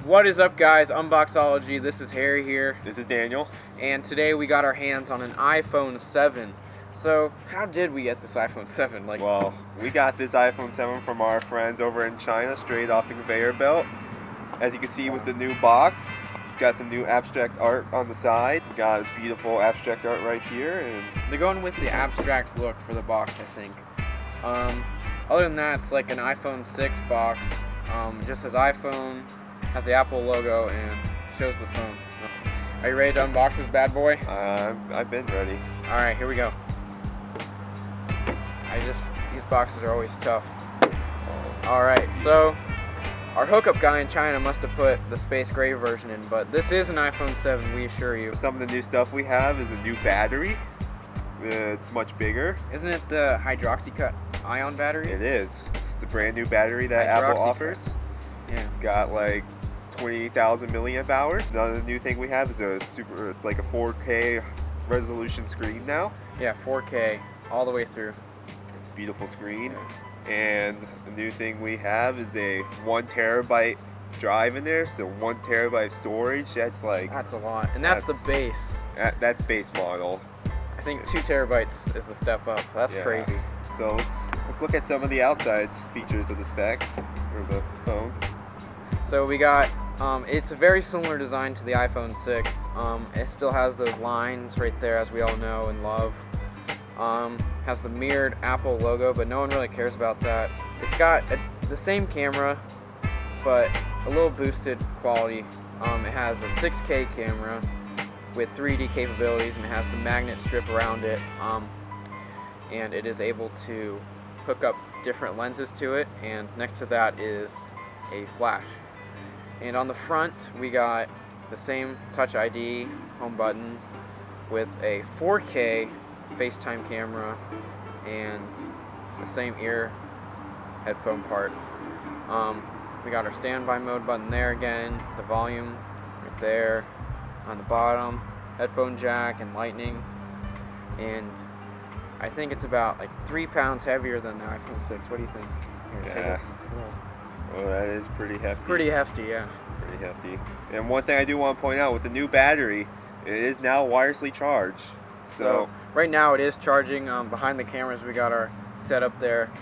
What is up, guys? Unboxology. This is Harry here. This is Daniel. And today we got our hands on an iPhone 7. So, how did we get this iPhone 7? Well, we got this iPhone 7 from our friends over in China, straight off the conveyor belt. As you can see with the new box, it's got some new abstract art on the side. We got beautiful abstract art right here. And they're going with the abstract look for the box, I think. Other than that, it's like an iPhone 6 box. It just says iPhone, has the Apple logo, and shows the phone. Are you ready to unbox this bad boy? I've been ready. Alright, here we go. These boxes are always tough. Alright, so our hookup guy in China must have put the space gray version in, but this is an iPhone 7, we assure you. Some of the new stuff we have is a new battery. It's much bigger. Isn't it the hydroxycut ion battery? It is. It's a brand new battery that Apple offers. Yeah. It's got like 20,000 milliamp hours. Another new thing we have is it's like a 4K resolution screen now. Yeah, 4K all the way through. It's a beautiful screen. And the new thing we have is a 1 terabyte drive in there, so 1 terabyte storage. That's a lot, and that's the base. That's base model. I think 2 terabytes is the step up. That's crazy. So let's look at some of the outside features of the spec or the phone. So we got it's a very similar design to the iPhone 6. It still has those lines right there, as we all know and love. Has the mirrored Apple logo, but no one really cares about that. It's got the same camera, but a little boosted quality. It has a 6K camera with 3D capabilities, and it has the magnet strip around it. And it is able to hook up different lenses to it, and next to that is a flash. And on the front we got the same Touch ID home button with a 4K FaceTime camera and the same ear headphone part. We got our standby mode button there again, the volume right there on the bottom, headphone jack and lightning, and I think it's about like 3 pounds heavier than the iPhone 6. What do you think? Here, well, that is pretty hefty. Pretty hefty, yeah. Pretty hefty. And one thing I do want to point out, with the new battery, it is now wirelessly charged. So right now it is charging. Behind the cameras we got our setup there.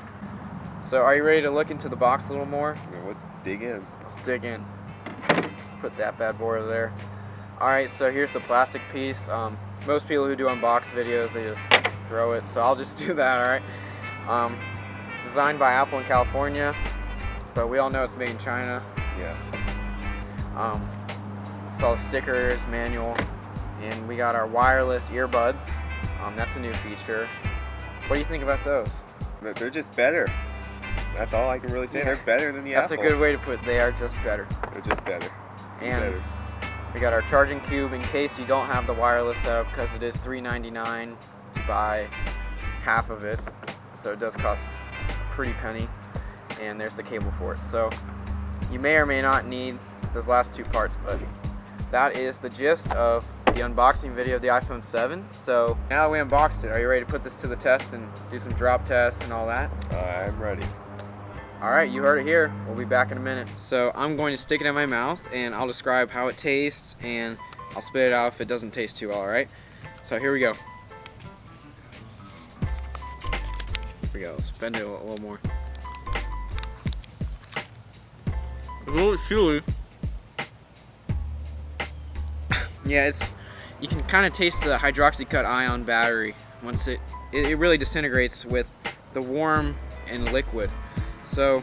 So are you ready to look into the box a little more? Yeah, let's dig in. Let's dig in. Let's put that bad boy over there. Alright, so here's the plastic piece. Most people who do unbox videos, they just throw it, so I'll just do that, alright? Designed by Apple in California, but we all know it's made in China. Yeah. It's all stickers, manual, and we got our wireless earbuds. That's a new feature. What do you think about those? They're just better. That's all I can really say. Yeah. They're better than the Apple. Apple. That's a good way to put it. They are just better. They're just better. And we got our charging cube in case you don't have the wireless setup, because it is $3.99 to buy half of it, so it does cost a pretty penny. And there's the cable for it. So you may or may not need those last 2 parts, but that is the gist of the unboxing video of the iPhone 7. So now that we unboxed it, are you ready to put this to the test and do some drop tests and all that? I'm ready. Alright, you heard it here. We'll be back in a minute. So I'm going to stick it in my mouth, and I'll describe how it tastes, and I'll spit it out if it doesn't taste too well, alright? So here we go. Here we go. Let's bend it a little more. A little chewy. Yeah, you can kind of taste the hydroxycut ion battery once it really disintegrates with the warm and liquid. So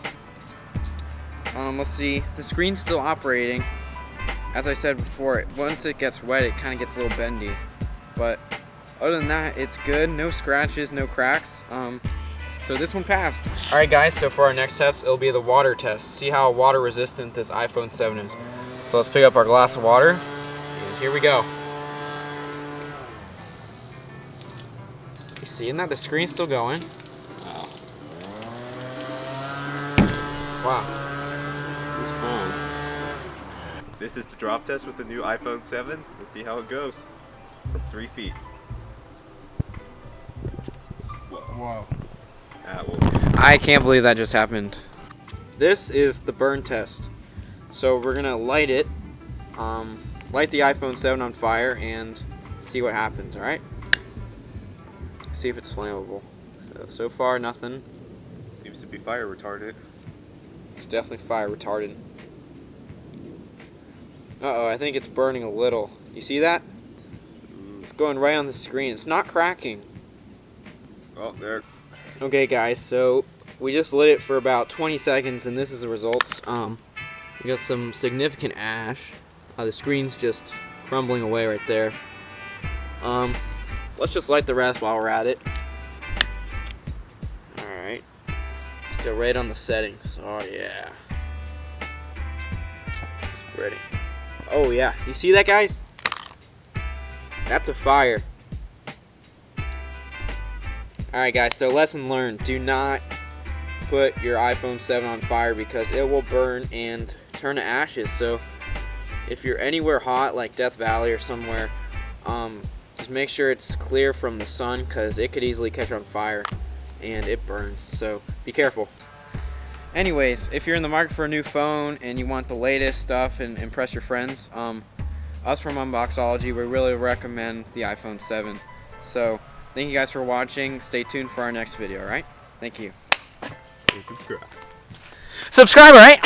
let's see, the screen's still operating. As I said before, once it gets wet it kind of gets a little bendy, but other than that it's good. No scratches, no cracks. So this one passed. Alright guys, so for our next test it'll be the water test. See how water resistant this iPhone 7 is. So let's pick up our glass of water, and here we go. You see, isn't that the screen still going? Wow. It's fun. This is the drop test with the new iPhone 7. Let's see how it goes. From 3 feet. Whoa. That will I can't believe that just happened. This is the burn test. So we're gonna light it, light the iPhone 7 on fire and see what happens, alright? See if it's flammable. So far, nothing. Seems to be fire retardant. It's definitely fire retardant. Uh-oh, I think it's burning a little. You see that? It's going right on the screen. It's not cracking. Oh, there. Okay, guys, so we just lit it for about 20 seconds, and this is the results. We got some significant ash. The screen's just crumbling away right there. Let's just light the rest while we're at it. Alright. Let's go right on the settings. Oh, yeah. Spreading. Oh, yeah. You see that, guys? That's a fire. Alright, guys, so lesson learned. Do not put your iPhone 7 on fire because it will burn and turn to ashes. So if you're anywhere hot like Death Valley or somewhere, just make sure it's clear from the sun because it could easily catch on fire and it burns. So be careful. Anyways, if you're in the market for a new phone and you want the latest stuff and impress your friends, us from Unboxology, we really recommend the iPhone 7. So thank you guys for watching. Stay tuned for our next video, alright? Thank you. And subscribe. Subscribe, alright?